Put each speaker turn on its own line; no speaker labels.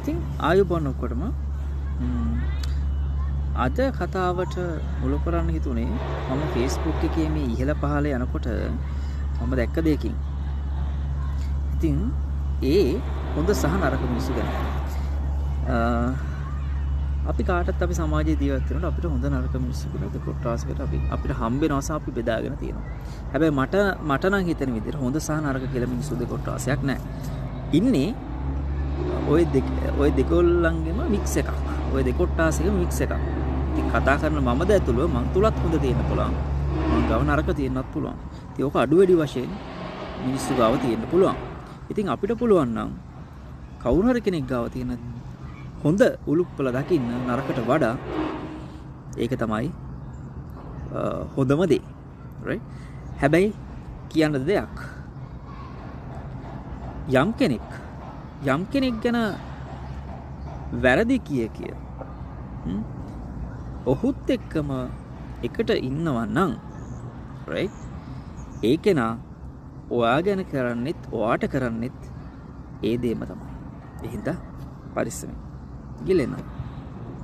ඉතින් ආයුබෝවන් ඔක්කොටම අද කතාවට මුල කරන්න හිතුනේ මම Facebook එකේ මේ ඉහළ පහළ යනකොට මම දැක්ක දෙයකින්. ඉතින් ඒ හොඳ සහ නරක මිනිස්සු ගැන. අපි කාටත් අපි සමාජයේ ජීවත් වෙනකොට අපිට හොඳ නරක මිනිස්සු කියලා දෙකොට්ටාසකට අපිට හම්බ වෙනවා සහ අපි බෙදාගෙන තියෙනවා. හැබැයි මට නම් හිතෙන විදිහට හොඳ සහ නරක කියලා මිනිස්සු දෙකොට්ටාසයක් නැහැ. ඉන්නේ ඔය දෙකොල්ලන්ගෙම මික්ස් එකක්. ඔය දෙකොට්ටාසෙක මික්ස් එකක්. ඉතින් කතා කරන මමද ඇතුළුව මං තුලත් හොඳ තියෙන්න පුළුවන්. මං ගාව නරක තියෙන්නත් පුළුවන්. ඉතින් ඕක අඩු වැඩි වශයෙන් මිනිස්සු ගාව තියෙන්න පුළුවන්. ඉතින් අපිට පුළුවන් නම් කවුරු හරි කෙනෙක් ගාව තියෙන හොඳ උලුප්පල දකින්න නරකට වඩා ඒක තමයි හොඳම දේ. right? හැබැයි කියන්න දෙයක් යම් කෙනෙක් ගැන වැරදි කිය ඔහුත් එක්කම එකට ඉන්නවා නම් right? ඒ කෙනා ඔයා ගැන කරන්නෙත් ඔයාට කරන්නෙත් ඒ දේම තමයි. ඒ හින්දා පරිස්සමෙන් ගිලෙනවා.